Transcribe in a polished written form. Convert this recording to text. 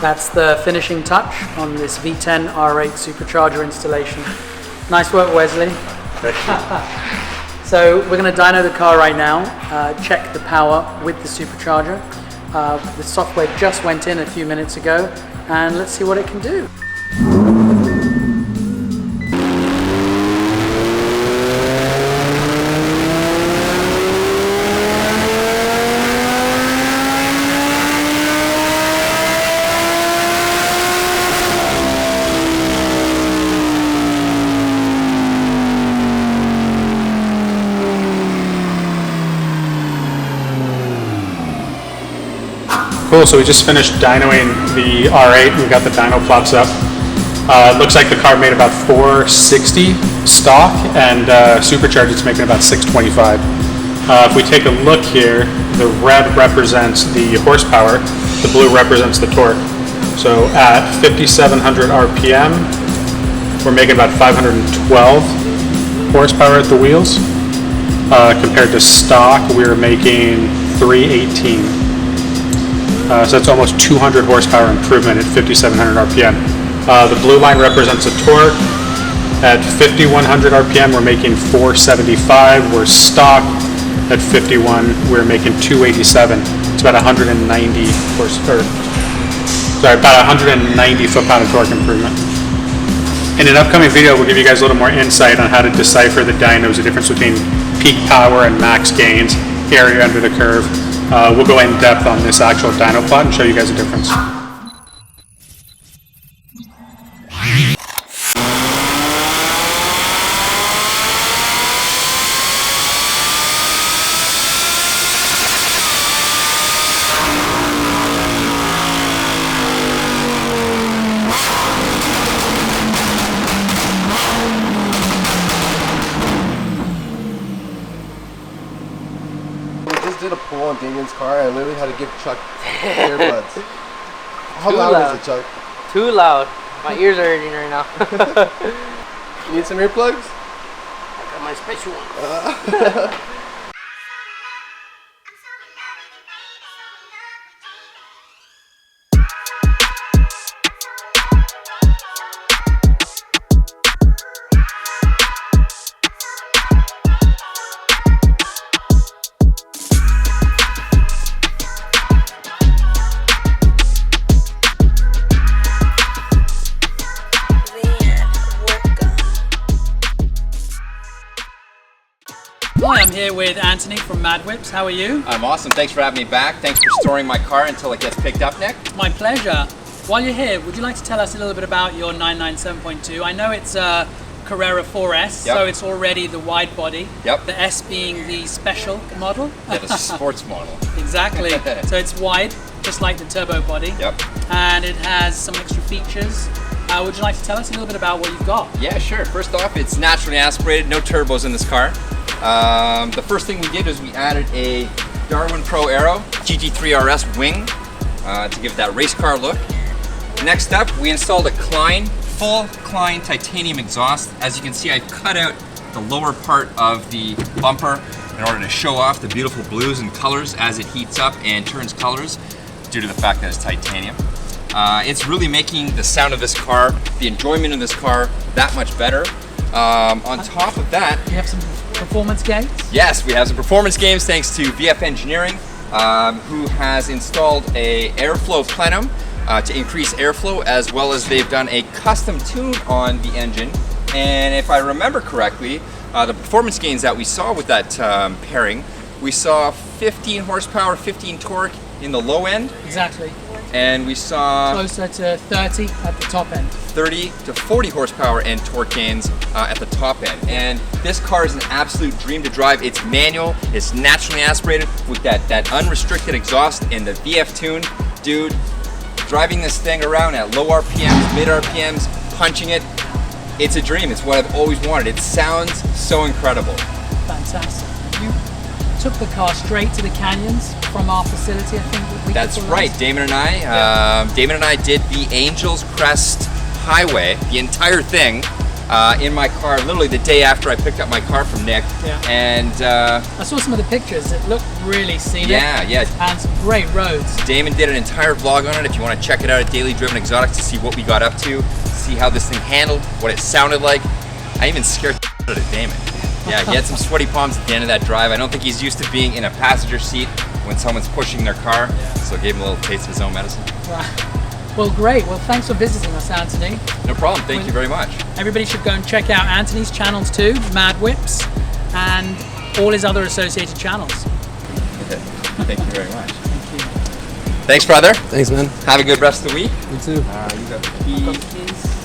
That's the finishing touch on this V10 R8 Supercharger installation. Nice work, Wesley. So we're going to dyno the car right now, check the power with the Supercharger. The software just went in a few minutes ago, and let's see what it can do. Cool, so we just finished dynoing the R8. We got the dyno plots up. It looks like the car made about 460 stock, and Supercharged it's making about 625. If we take a look here, the red represents the horsepower, the blue represents the torque. So at 5,700 RPM, we're making about 512 horsepower at the wheels. Compared to stock, we were making 318. So that's almost 200 horsepower improvement at 5,700 RPM. The blue line represents a torque. At 5,100 RPM, we're making 475. We're stock at 51. We're making 287. It's about 190 about 190 foot-pound of torque improvement. In an upcoming video, we'll give you guys a little more insight on how to decipher the dynos, the difference between peak power and max gains, area under the curve. We'll go in depth on this actual dyno plot and show you guys the difference. Did a pull on Damien's car, and I literally had to give Chuck earbuds. How loud is it, Chuck? Too loud. My ears are hurting right now. You need some earplugs? I got my special one. Hi, I'm here with Anthony from Mad Whips. How are you? I'm awesome. Thanks for having me back. Thanks for storing my car until it gets picked up, Nick. My pleasure. While you're here, would you like to tell us a little bit about your 997.2? I know it's a Carrera 4S, so it's already the wide body. Yep. The S being the special model. Yeah, the sports model. Exactly. So it's wide, just like the turbo body. Yep. And it has some extra features. Would you like to tell us a little bit about what you've got? Yeah, sure. First off, it's naturally aspirated, no turbos in this car. The first thing we did is we added a Darwin Pro Aero GT3 RS wing to give that race car look. Next up, we installed a full Klein titanium exhaust. As you can see, I cut out the lower part of the bumper in order to show off the beautiful blues and colors as it heats up and turns colors due to the fact that it's titanium. It's really making the sound of this car, the enjoyment of this car, that much better. On top of that, You have some performance gains? yes, we have some performance gains thanks to VF Engineering, who has installed a airflow plenum to increase airflow, as well as they've done a custom tune on the engine. And if I remember correctly, the performance gains that we saw with that pairing, we saw 15 horsepower, 15 torque in the low end. Exactly. And we saw Closer to 30 at the top end. 30 to 40 horsepower and torque gains at the top end. And this car is an absolute dream to drive. It's manual, it's naturally aspirated with that unrestricted exhaust and the VF tune. Dude, driving this thing around at low RPMs, mid RPMs, punching it, it's a dream. It's what I've always wanted. It sounds so incredible. Fantastic. You took the car straight to the canyons from our facility, I think. That's right, Damon and I did the Angels Crest Highway, the entire thing, in my car literally the day after I picked up my car from Nick. Yeah. And I saw some of the pictures. It looked really scenic. yeah. And some great roads. Damon did an entire vlog on it if you want to check it out at Daily Driven Exotics to see what we got up to, see how this thing handled, what it sounded like. I even scared the out of Damon. Yeah, he had some sweaty palms at the end of that drive. I don't think he's used to being in a passenger seat when someone's pushing their car, so I gave him a little taste of his own medicine. Well, great. Well, thanks for visiting us, Anthony. No problem, thank you very much. Everybody should go and check out Anthony's channels too, Mad Whips, and all his other associated channels. Thank you very much. Thanks, brother. Thanks, man. Have a good rest of the week. You too. You got the keys.